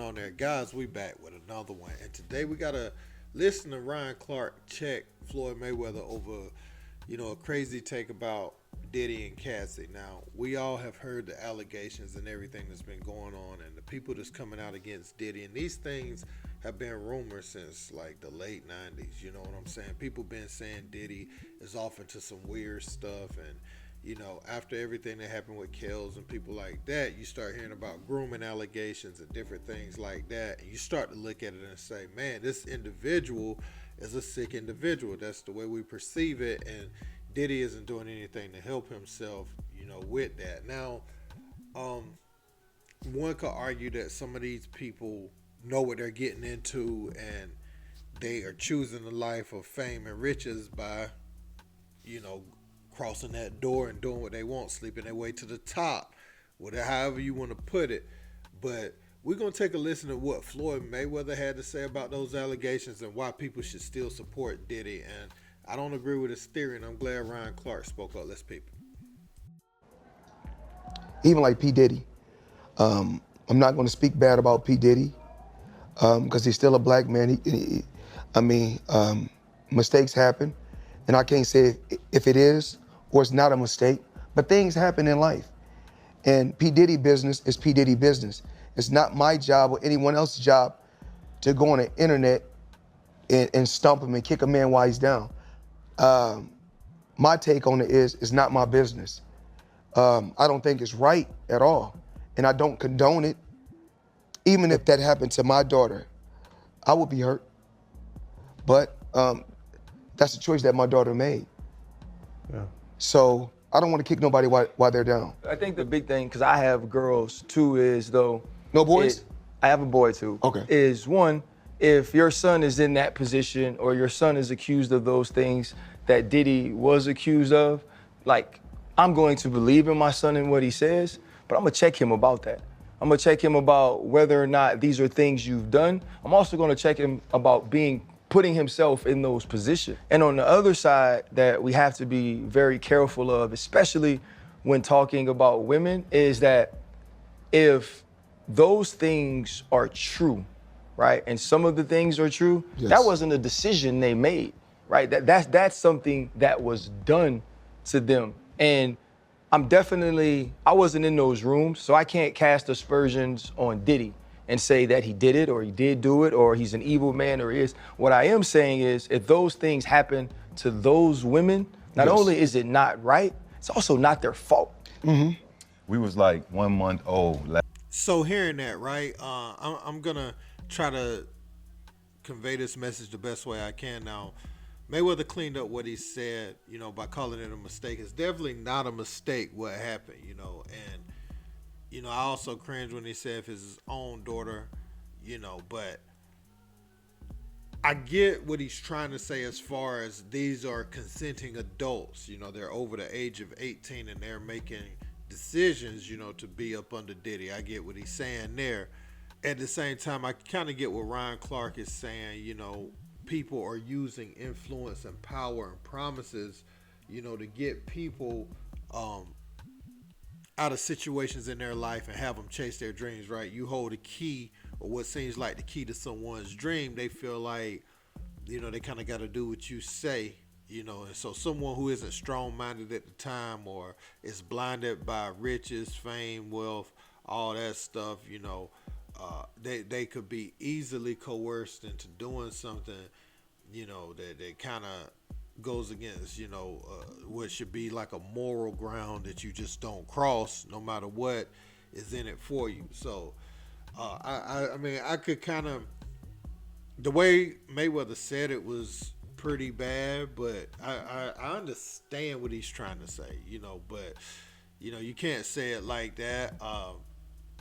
on there? Guys, we back with another one. And today we got to listen to Ryan Clark check Floyd Mayweather over, a crazy take about Diddy and Cassie. Now, we all have heard the allegations and everything that's been going on and the people that's coming out against Diddy. And these things have been rumors since like the late 90s. You know what I'm saying? People been saying Diddy is off into some weird stuff, and after everything that happened with Kells and people like that, you start hearing about grooming allegations and different things like that. And you start to look at it and say, man, this individual is a sick individual. That's the way we perceive it. And Diddy isn't doing anything to help himself, with that. Now, one could argue that some of these people know what they're getting into and they are choosing a life of fame and riches by, crossing that door and doing what they want, sleeping their way to the top, whatever, however you want to put it. But we're going to take a listen to what Floyd Mayweather had to say about those allegations and why people should still support Diddy. And I don't agree with his theory, and I'm glad Ryan Clark spoke up. Let's peep it. Even like P. Diddy, I'm not going to speak bad about P. Diddy because he's still a black man. Mistakes happen, and I can't say if it is or it's not a mistake, but things happen in life. And P. Diddy business is P. Diddy business. It's not my job or anyone else's job to go on the internet and stump him and kick a man while he's down. My take on it is, it's not my business. I don't think it's right at all, and I don't condone it. Even if that happened to my daughter, I would be hurt. But that's a choice that my daughter made. Yeah. So I don't want to kick nobody while they're down. I think the big thing, because I have girls too, is though. No boys? I have a boy too. Okay. Is one, if your son is in that position or your son is accused of those things that Diddy was accused of, like, I'm going to believe in my son and what he says, but I'm gonna check him about that. I'm gonna check him about whether or not these are things you've done. I'm also gonna check him about putting himself in those positions. And on the other side that we have to be very careful of, especially when talking about women, is that if those things are true, right? And some of the things are true, yes. That wasn't a decision they made, right? That's something that was done to them. And I wasn't in those rooms, so I can't cast aspersions on Diddy and say that he did it or he did do it or he's an evil man or he is. What I am saying is, if those things happen to those women, not yes. only is it not right, it's also not their fault. Mm-hmm. We was like 1 month old. So hearing that, right, I'm going to try to convey this message the best way I can. Now, Mayweather cleaned up what he said, by calling it a mistake. It's definitely not a mistake what happened, and I also cringe when he said if it's his own daughter, but I get what he's trying to say as far as these are consenting adults. They're over the age of 18 and they're making decisions, to be up under Diddy. I get what he's saying there. At the same time, I kind of get what Ryan Clark is saying. People are using influence and power and promises, to get people out of situations in their life and have them chase their dreams, right? You hold a key or what seems like the key to someone's dream, they feel like, they kind of got to do what you say, and so someone who isn't strong-minded at the time or is blinded by riches, fame, wealth, all that stuff, they could be easily coerced into doing something, that kind of goes against, what should be like a moral ground that you just don't cross no matter what is in it for you. So, I could kind of, the way Mayweather said it was pretty bad, but I understand what he's trying to say, but, you can't say it like that.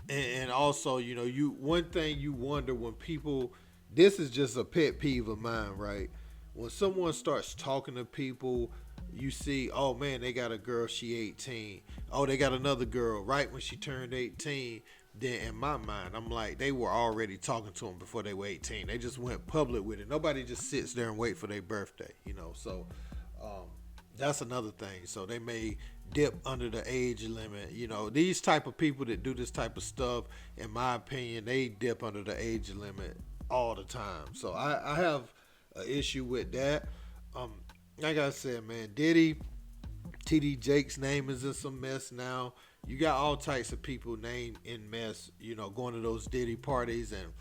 And also, one thing you wonder when people, this is just a pet peeve of mine, right? When someone starts talking to people, you see, oh man, they got a girl, she 18. Oh, they got another girl right when she turned 18. Then in my mind, I'm like, they were already talking to them before they were 18. They just went public with it. Nobody just sits there and wait for their birthday, So That's another thing. So they may dip under the age limit. You know, these type of people that do this type of stuff, in my opinion, they dip under the age limit all the time. So I have an issue with that. Um, like I said, man, Diddy, TD Jake's name is in some mess now. You got all types of people named in mess, you know, going to those Diddy parties. And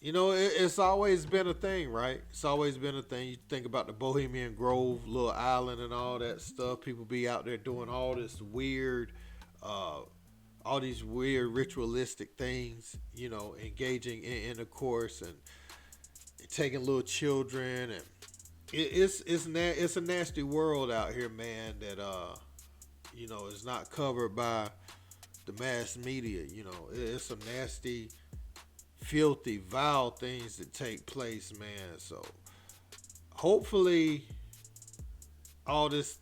you know, it's always been a thing, right? It's always been a thing. You think about the Bohemian Grove, Little Island, and all that stuff. People be out there doing uh, all these weird ritualistic things. You know, engaging in intercourse and taking little children, and it's a nasty world out here, man. That you know is not covered by the mass media. You know, it's some nasty, filthy, vile things that take place, man. So hopefully, all these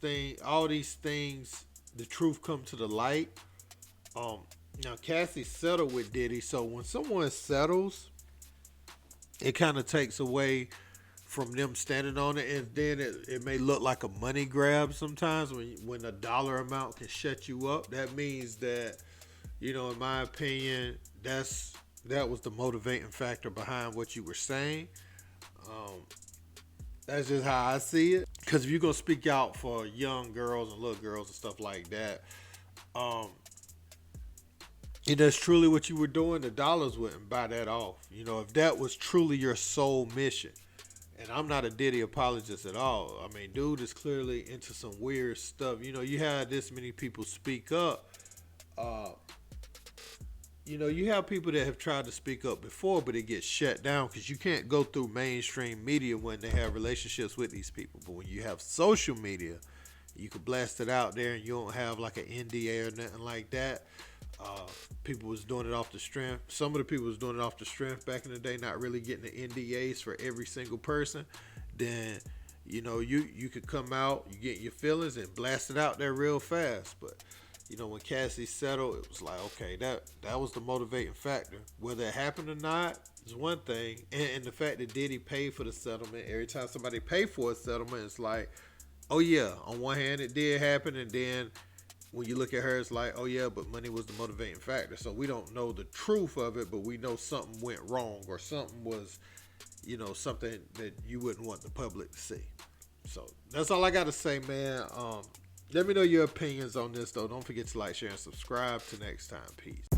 things, the truth come to the light. Um, Now Cassie settled with Diddy, so when someone settles, it kind of takes away from them standing on it, and then it may look like a money grab sometimes when a dollar amount can shut you up. That means that, you know, in my opinion, that was the motivating factor behind what you were saying. Um, that's just how I see it. Because if you're gonna speak out for young girls and little girls and stuff like that, um, if that's truly what you were doing, the dollars wouldn't buy that off. You know, if that was truly your sole mission. And I'm not a Diddy apologist at all. I mean, dude is clearly into some weird stuff. You know, you had this many people speak up. Uh, you know, you have people that have tried to speak up before, but it gets shut down because you can't go through mainstream media when they have relationships with these people. But when you have social media, you can blast it out there and you don't have like an NDA or nothing like that. People was doing it off the strength. Some of the people was doing it off the strength back in the day, not really getting the NDAs for every single person. Then, you know, you could come out, you get your feelings and blast it out there real fast. But, you know, when Cassie settled, it was like, okay, that was the motivating factor. Whether it happened or not is one thing. And the fact that Diddy paid for the settlement, every time somebody pay for a settlement, it's like, oh yeah, on one hand it did happen, and then when you look at her, it's like, oh yeah, but money was the motivating factor. So we don't know the truth of it, but we know something went wrong or something was, you know, something that you wouldn't want the public to see. So that's all I got to say, man. Let me know your opinions on this, though. Don't forget to like, share, and subscribe. Till next time. Peace.